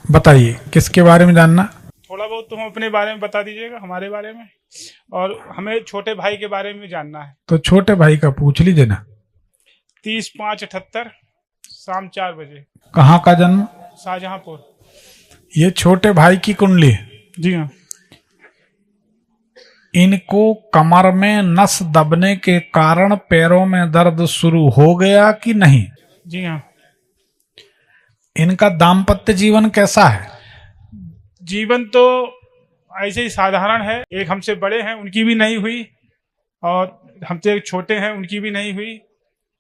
बताइए किसके बारे में जानना। थोड़ा बहुत तुम अपने बारे में बता दीजिएगा, हमारे बारे में, और हमें छोटे भाई के बारे में जानना है। तो छोटे भाई का पूछ लीजिए ना। 30/5/78 शाम 4 बजे। कहाँ का जन्म। शाहजहांपुर। ये छोटे भाई की कुंडली है। जी हाँ। इनको कमर में नस दबने के कारण पैरों में दर्द शुरू हो गया कि नहीं। जी हाँ। इनका दाम्पत्य जीवन कैसा है। जीवन तो ऐसे ही साधारण है। एक हमसे बड़े हैं, उनकी भी नहीं हुई, और हमसे एक छोटे हैं, उनकी भी नहीं हुई।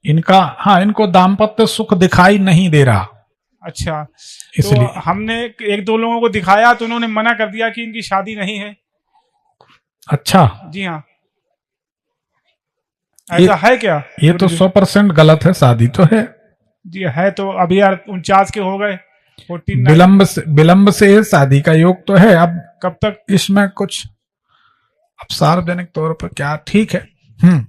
इनका, हाँ, इनको दाम्पत्य सुख दिखाई नहीं दे रहा। अच्छा, इसलिए तो हमने एक दो लोगों को दिखाया तो उन्होंने मना कर दिया कि इनकी शादी नहीं है। अच्छा, जी हाँ। ऐसा है क्या। ये तो 100% गलत है। शादी तो है। जी है, तो अभी यार 49 के हो गए। 49 विलंब से शादी का योग तो है। अब कब तक। इसमें कुछ अब सार्वजनिक तौर पर क्या ठीक है।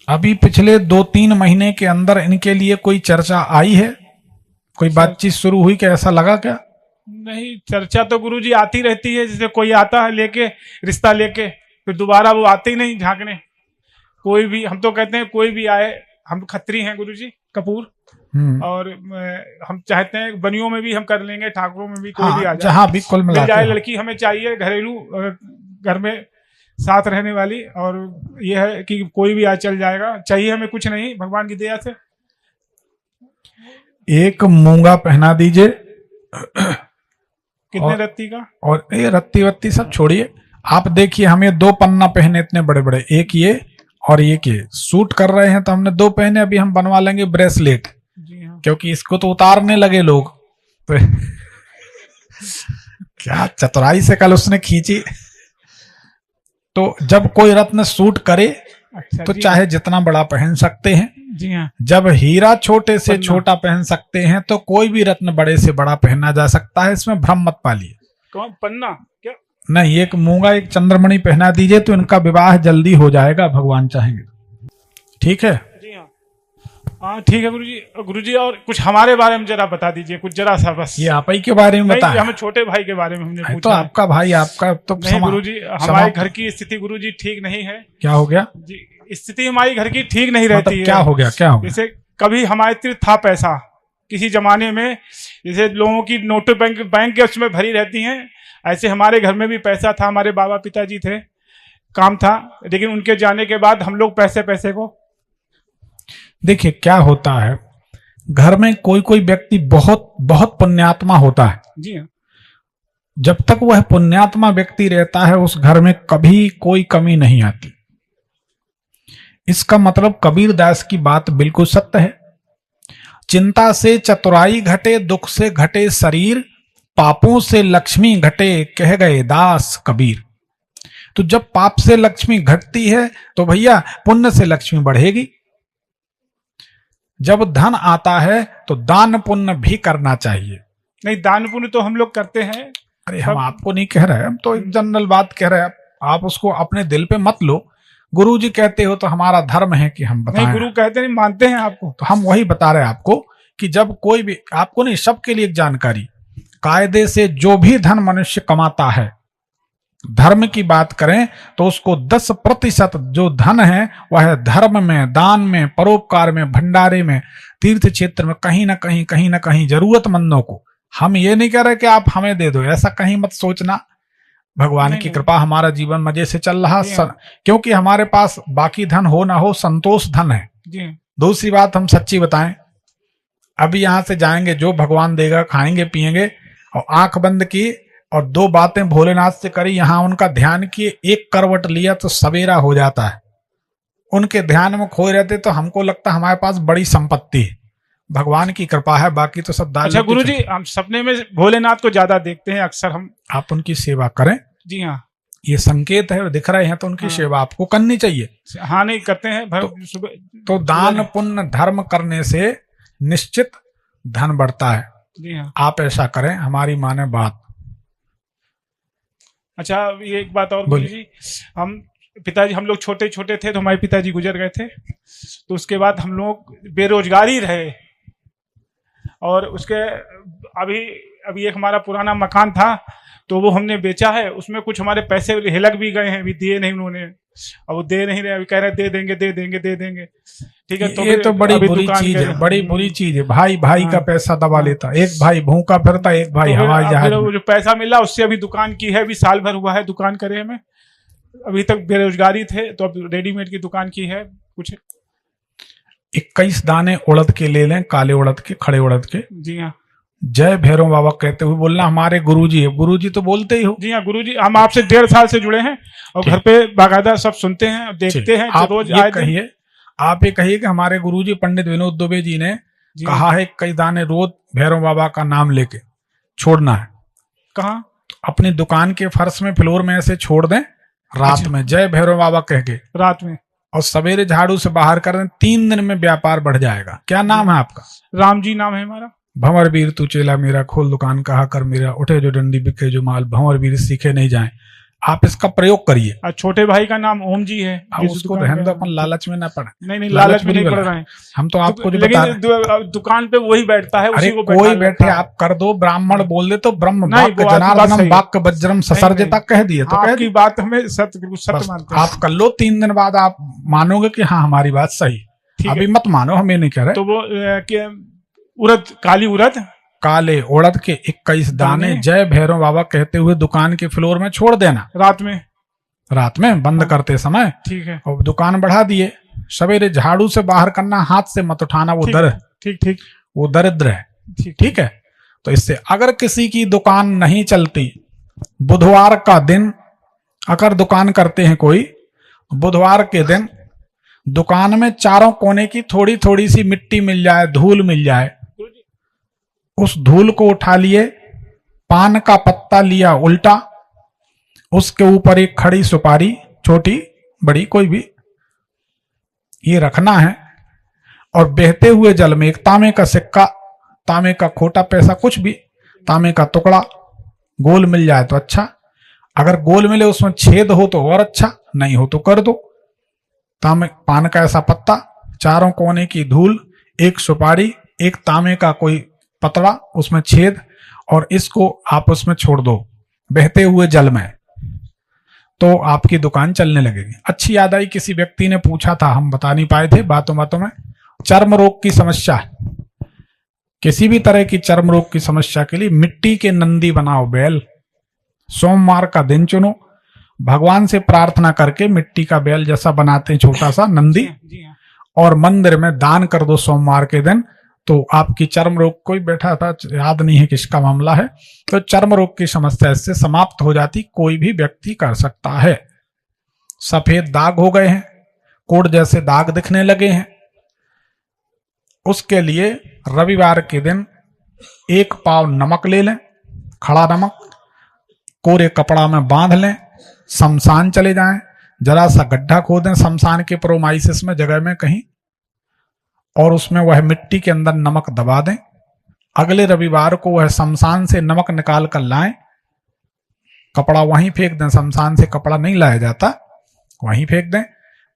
अभी पिछले 2-3 महीने के अंदर इनके लिए कोई चर्चा आई है, कोई बातचीत शुरू हुई, क्या ऐसा लगा क्या। नहीं, चर्चा तो गुरुजी आती रहती है। जैसे कोई आता है लेके रिश्ता लेके, फिर दोबारा वो आते ही नहीं झांकने। कोई भी, हम तो कहते हैं कोई भी आए, हम खत्री हैं गुरुजी कपूर, और हम चाहते हैं बनियों में भी हम कर लेंगे, ठाकुरों में भी, कोई भी आ जाए, जहां भी कुल मिला जाए। लड़की हमें चाहिए घरेलू, घर में साथ रहने वाली, और यह है कि कोई भी आ चल जाएगा। चाहिए हमें कुछ नहीं, भगवान की दया से। एक मूंगा पहना दीजिए। कितने रत्ती का। और ये रत्ती वत्ती सब छोड़िए। आप देखिए, हमें 2 पन्ना पहने इतने बड़े बड़े, एक ये और एक ये सूट कर रहे हैं, तो हमने 2 पहने। अभी हम बनवा लेंगे ब्रेसलेट। जी हाँ। क्योंकि इसको तो उतारने लगे लोग तो क्या चतुराई से कल उसने खींची। तो जब कोई रत्न सूट करे, अच्छा, तो चाहे जितना बड़ा पहन सकते हैं। जी हाँ। जब हीरा छोटे से छोटा पहन सकते हैं, तो कोई भी रत्न बड़े से बड़ा पहना जा सकता है। इसमें भ्रम मत पालिए। कौन पन्ना क्या। नहीं, एक मूंगा एक चंद्रमणि पहना दीजिए, तो इनका विवाह जल्दी हो जाएगा, भगवान चाहेंगे। ठीक है। जी हाँ। हाँ ठीक है गुरुजी। गुरुजी, और कुछ हमारे बारे में जरा बता दीजिए, कुछ जरा सा बस। ये आप ही के बारे में बताएं। हमें छोटे भाई के बारे में हमने पूछा। तो आपका भाई, आपका तो नहीं गुरुजी, हमारे घर की स्थिति गुरुजी ठीक नहीं है। क्या हो गया जी। स्थिति हमारी घर की ठीक नहीं रहती है। क्या हो गया, क्या हो गया। जैसे कभी हमारे तीर था पैसा किसी जमाने में, जैसे लोगों की नोट बैंक के उसमें भरी रहती हैं, ऐसे हमारे घर में भी पैसा था। हमारे बाबा पिताजी थे, काम था, लेकिन उनके जाने के बाद हम लोग पैसे को। देखिए क्या होता है, घर में कोई कोई व्यक्ति बहुत बहुत पुण्यात्मा होता है। जी हाँ। जब तक वह पुण्यात्मा व्यक्ति रहता है, उस घर में कभी कोई कमी नहीं आती। इसका मतलब कबीर दास की बात बिल्कुल सत्य है। चिंता से चतुराई घटे, दुख से घटे शरीर, पापों से लक्ष्मी घटे, कह गए दास कबीर। तो जब पाप से लक्ष्मी घटती है, तो भैया पुण्य से लक्ष्मी बढ़ेगी। जब धन आता है, तो दान पुण्य भी करना चाहिए। नहीं, दान पुण्य तो हम लोग करते हैं। अरे हम आपको नहीं कह रहे, हम तो एक जनरल बात कह रहे हैं। आप उसको अपने दिल पे मत लो। गुरुजी कहते हो तो हमारा धर्म है कि हम बताएं। नहीं, गुरु कहते नहीं, मानते हैं आपको। तो हम वही बता रहे हैं आपको कि जब कोई भी, आपको नहीं, सबके लिए एक जानकारी, कायदे से जो भी धन मनुष्य कमाता है, धर्म की बात करें तो उसको 10% जो धन है वह धर्म में, दान में, परोपकार में, भंडारे में, तीर्थ क्षेत्र में, कहीं ना कहीं जरूरतमंदों को। हम ये नहीं कह रहे कि आप हमें दे दो, ऐसा कहीं मत सोचना। भगवान की कृपा, हमारा जीवन मजे से चल रहा, क्योंकि हमारे पास बाकी धन हो ना हो, संतोष धन है। दूसरी बात हम सच्ची बताएं, अभी यहां से जाएंगे, जो भगवान देगा खाएंगे पिएंगे, और आंख बंद की और 2 बातें भोलेनाथ से करी, यहां उनका ध्यान किए, एक करवट लिया तो सवेरा हो जाता है। उनके ध्यान में खोए रहते तो हमको लगता हमारे पास बड़ी संपत्ति है। भगवान की कृपा है, बाकी तो सब दाल। अच्छा गुरुजी, हम सपने में भोलेनाथ को ज्यादा देखते हैं अक्सर हम। आप उनकी सेवा करें। जी हाँ। ये संकेत है, दिख रहे हैं, तो उनकी सेवा आपको करनी चाहिए। हाँ, नहीं करते हैं। तो दान पुण्य धर्म करने से निश्चित धन बढ़ता है। जी हाँ। आप ऐसा करें, हमारी माने बात। अच्छा, ये एक बात और गुरुजी, हम लोग छोटे छोटे थे तो हमारे पिताजी गुजर गए थे, तो उसके बाद हम लोग बेरोजगारी रहे, और उसके अभी अभी एक हमारा पुराना मकान था तो वो हमने बेचा है, उसमें कुछ हमारे पैसे हिलक भी गए हैं, अभी दिए नहीं उन्होंने, अब वो दे नहीं रहे, अभी कह रहे दे देंगे दे देंगे दे देंगे। ठीक है, तो ये तो बड़ी बुरी चीज है, बड़ी बुरी चीज है। भाई भाई का पैसा दबा लेता, एक भाई भूखा फिरता, एक भाई हवाई जहाज में। जो पैसा मिला उससे अभी दुकान की है, अभी साल भर हुआ है दुकान करे हमें, अभी तक बेरोजगारी थे तो अब रेडीमेड की दुकान की है कुछ। 21 दाने उड़द के ले लें, काले उड़द के, खड़े उड़द के। जी हाँ, जय भैरव बाबा कहते हुए बोलना हमारे गुरुजी है। गुरुजी तो बोलते ही हो। जी हाँ गुरुजी, हम आपसे 1.5 साल से जुड़े हैं और घर पे बाकायदा सब सुनते हैं देखते हैं। आप रोज ये कहिए, आप ये कहिए कि हमारे गुरुजी पंडित विनोद दुबे जी ने कहा है 21 दाने रोज भैरव बाबा का नाम लेके छोड़ना है। कहाँ? अपनी दुकान के फर्श में, फ्लोर में ऐसे छोड़ दें रात में, जय भैरव बाबा कह के रात में, और सवेरे झाड़ू से बाहर कर दें। 3 दिन में व्यापार बढ़ जाएगा। क्या नाम है आपका? राम जी नाम है हमारा। भंवर वीर तू चेला मेरा, खोल दुकान कहा कर मेरा, उठे जो डंडी बिके जो माल, भंवर वीर सीखे नहीं जाए। आप इसका प्रयोग करिए। छोटे भाई का नाम ओम जी है। उसको रहने दो, अपन लालच में ना पड़े। नहीं लालच में नहीं पड़ रहे हैं हम तो आपको जो बता रहे दुकान पे वही बैठता है, उसी को कोई बैठे आप कर दो। ब्राह्मण बोल दे तो ब्रह्म वाक्य जनार्दनम वाक्य वज्रम ससर्जता कह दिए तो कह की बात हमें सत्य मानते हैं। आप कर लो, 3 दिन बाद आप मानोगे कि हाँ हमारी बात सही। अभी मत मानो, हम ये नहीं कह रहे। तो वो उड़द, काली उड़द, काले उड़द के 21 दाने जय भैरव बाबा कहते हुए दुकान के फ्लोर में छोड़ देना। रात में बंद करते समय। ठीक है। और दुकान बढ़ा दिए, सवेरे झाड़ू से बाहर करना, हाथ से मत उठाना, वो ठीक वो दरिद्र है। ठीक है। तो इससे अगर किसी की दुकान नहीं चलती, बुधवार का दिन अगर दुकान करते हैं कोई, बुधवार के दिन दुकान में चारों कोने की थोड़ी थोड़ी सी मिट्टी मिल जाए, धूल मिल जाए, उस धूल को उठा लिए, पान का पत्ता लिया उल्टा, उसके ऊपर एक खड़ी सुपारी, छोटी बड़ी कोई भी, ये रखना है। और बहते हुए जल में एक तांबे का सिक्का, तांबे का खोटा पैसा, कुछ भी, तांबे का टुकड़ा गोल मिल जाए तो अच्छा। अगर गोल मिले उसमें छेद हो तो और अच्छा, नहीं हो तो कर दो। तांबे पान का ऐसा पत्ता, चारों कोने की धूल, एक सुपारी, एक तांबे का कोई पतड़ा, उसमें छेद, और इसको आप उसमें छोड़ दो बहते हुए जल में, तो आपकी दुकान चलने लगेगी। अच्छी याद आई, किसी व्यक्ति ने पूछा था, हम बता नहीं पाए थे बातों बातों में, चर्म रोग की समस्या है, किसी भी तरह की चर्म रोग की समस्या के लिए मिट्टी के नंदी बनाओ, बैल, सोमवार का दिन चुनो, भगवान से प्रार्थना करके मिट्टी का बैल जैसा बनाते हैं छोटा सा नंदी, और मंदिर में दान कर दो सोमवार के दिन, तो आपकी चर्म रोग, कोई बैठा था याद नहीं है किसका मामला है, तो चर्म रोग की समस्या इससे समाप्त हो जाती। कोई भी व्यक्ति कर सकता है। सफेद दाग हो गए हैं, कोड़ जैसे दाग दिखने लगे हैं, उसके लिए रविवार के दिन 1 पाव नमक ले लें, खड़ा नमक, कोरे कपड़ा में बांध लें, शमशान चले जाएं, जरा सा गड्ढा खोदें शमशान के प्रोमाइसिस में जगह में कहीं, और उसमें वह मिट्टी के अंदर नमक दबा दें। अगले रविवार को वह शमशान से नमक निकाल कर लाएं, कपड़ा वहीं फेंक दें, शमशान से कपड़ा नहीं लाया जाता, वहीं फेंक दें।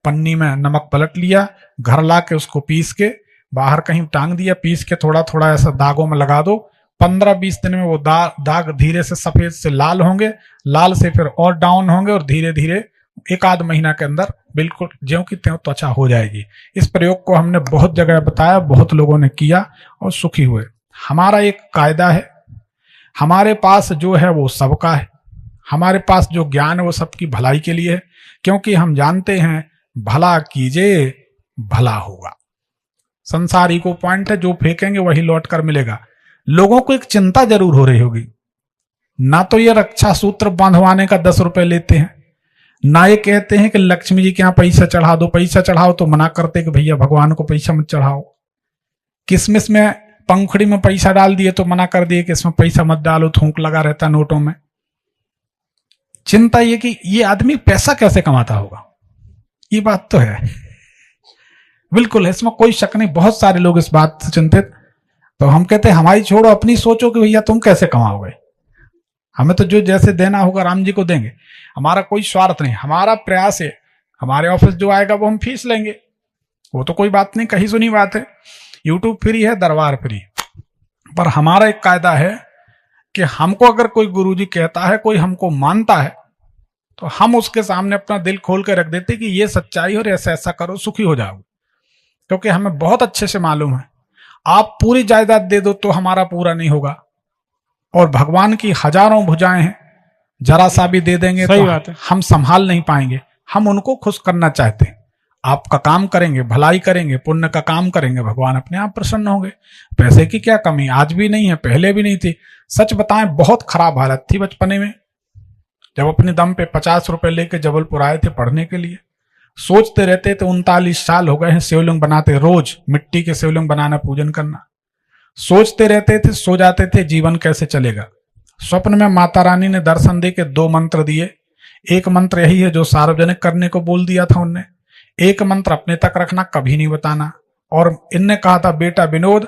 पन्नी में नमक पलट लिया, घर ला के उसको पीस के बाहर कहीं टांग दिया, पीस के थोड़ा थोड़ा ऐसा दागों में लगा दो। 15-20 दिन में वो दाग धीरे से सफेद से लाल होंगे, लाल से फिर और डाउन होंगे, और धीरे धीरे 1-आध महीना के अंदर बिल्कुल ज्यों की त्यों त्वचा हो जाएगी। इस प्रयोग को हमने बहुत जगह बताया, बहुत लोगों ने किया और सुखी हुए। हमारा एक कायदा है, हमारे पास जो है वो सबका है, हमारे पास जो ज्ञान है वो सबकी भलाई के लिए है, क्योंकि हम जानते हैं भला कीजिए भला होगा। संसारी को पॉइंट है, जो फेंकेंगे वही लौट कर मिलेगा। लोगों को एक चिंता जरूर हो रही होगी, ना तो ये रक्षा सूत्र बांधवाने का 10 रुपए लेते हैं, ना ये कहते हैं कि लक्ष्मी जी के यहाँ पैसा चढ़ा दो, पैसा चढ़ाओ तो मना करते कि भैया भगवान को पैसा मत चढ़ाओ। किसमिस में, पंखुड़ी में पैसा डाल दिए तो मना कर दिए कि इसमें पैसा मत डालो, थूक लगा रहता नोटों में। चिंता ये कि ये आदमी पैसा कैसे कमाता होगा, ये बात तो है, बिल्कुल इसमें कोई शक नहीं। बहुत सारे लोग इस बात से चिंतित, तो हम कहते हैं हमारी छोड़ो, अपनी सोचो कि भैया तुम कैसे कमाओगे। हमें तो जो जैसे देना होगा राम जी को देंगे, हमारा कोई स्वार्थ नहीं, हमारा प्रयास है, हमारे ऑफिस जो आएगा वो हम फीस लेंगे, वो तो कोई बात नहीं, कहीं सुनी बात है। यूट्यूब फ्री है, दरबार फ्री, पर हमारा एक कायदा है कि हमको अगर कोई गुरुजी कहता है, कोई हमको मानता है, तो हम उसके सामने अपना दिल खोल के रख देते कि ये सच्चाई और ऐसा ऐसा करो, सुखी हो जाओगे। क्योंकि हमें बहुत अच्छे से मालूम है, आप पूरी जायदाद दे दो तो हमारा पूरा नहीं होगा, और भगवान की हजारों भुजाएं हैं, जरा सा भी दे देंगे सही तो बात है। हम संभाल नहीं पाएंगे। हम उनको खुश करना चाहते हैं। आपका काम करेंगे, भलाई करेंगे, पुण्य का काम करेंगे, भगवान अपने आप प्रसन्न होंगे। पैसे की क्या कमी, आज भी नहीं है, पहले भी नहीं थी। सच बताएं, बहुत खराब हालत थी बचपने में, जब अपने दम पे 50 रुपए लेके जबलपुर आए थे पढ़ने के लिए। सोचते रहते थे 39 साल हो गए हैं शिवलिंग बनाते, रोज मिट्टी के शिवलिंग बनाना, पूजन करना। सोचते रहते थे, सो जाते थे, जीवन कैसे चलेगा। स्वप्न में माता रानी ने दर्शन दे के 2 मंत्र दिए। एक मंत्र यही है जो सार्वजनिक करने को बोल दिया था उनने, एक मंत्र अपने तक रखना, कभी नहीं बताना। और इनने कहा था, बेटा विनोद,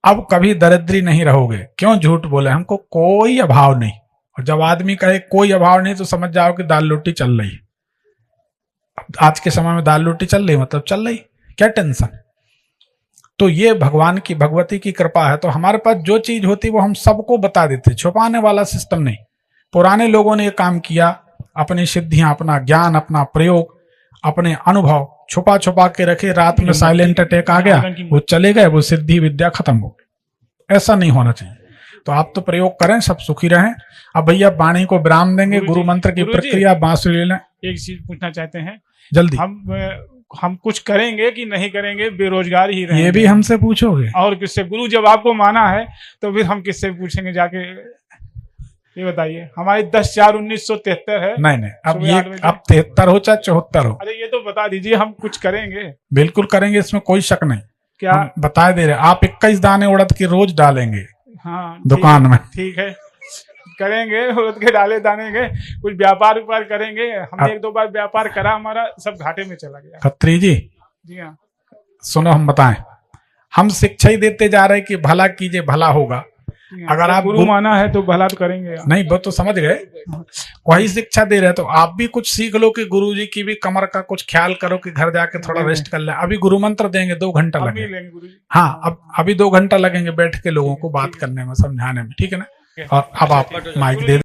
अब कभी दरिद्री नहीं रहोगे। क्यों झूठ बोले, हमको कोई अभाव नहीं। और जब आदमी कहे कोई अभाव नहीं, तो समझ जाओ कि दाल रोटी चल रही है। आज के समय में दाल रोटी चल रही मतलब चल रही, क्या टेंशन। तो ये भगवान की, भगवती की कृपा है। तो हमारे पास जो चीज होती वो हम सबको बता देते, छुपाने वाला सिस्टम नहीं। पुराने लोगों ने ये काम किया, अपनी सिद्धियां, अपना ज्ञान, अपना प्रयोग, अपने अनुभव छुपा छुपा के रखे। रात में साइलेंट अटैक आ गया, वो चले गए, वो सिद्धि विद्या खत्म हो गई। ऐसा नहीं होना चाहिए। तो आप तो प्रयोग करें, सब सुखी रहें। अब भैया वाणी को विराम देंगे, गुरु मंत्र की प्रक्रिया बांसुरी ले लें। एक चीज पूछना चाहते हैं, जल्दी। हम कुछ करेंगे कि नहीं करेंगे, बेरोजगार ही रहेंगे? ये भी हमसे पूछोगे? और किससे? गुरु जब आपको माना है तो फिर हम किससे पूछेंगे जाके, ये बताइए। हमारी 10/4/1973 है। नहीं, अब ये अब 73 हो चाहे 74 हो। अरे ये तो बता दीजिए, हम कुछ करेंगे। बिल्कुल करेंगे, इसमें कोई शक नहीं। क्या हम बता दे रहे, आप 21 दाने उड़द के रोज डालेंगे हाँ दुकान में। ठीक है, करेंगे, उड़द के डाले दाने के कुछ व्यापार करेंगे। हमने 1-2 बार व्यापार करा, हमारा सब घाटे में चला गया। खत्री जी, जी हाँ, सुनो, हम बताएं, हम शिक्षा ही देते जा रहे हैं कि भला कीजिए भला होगा। अगर आप गुरु माना है तो भला तो करेंगे। नहीं, वो तो समझ गए, वही शिक्षा दे रहे, तो आप भी कुछ सीख लो कि गुरु जी की भी कमर का कुछ ख्याल करो कि घर जाके थोड़ा रेस्ट कर ले। अभी गुरु मंत्र देंगे, 2 घंटा लगेगा। हाँ, अभी 2 घंटा लगेंगे बैठ के लोगों को बात करने में, समझाने में, ठीक है ना। और अब आप माइक दे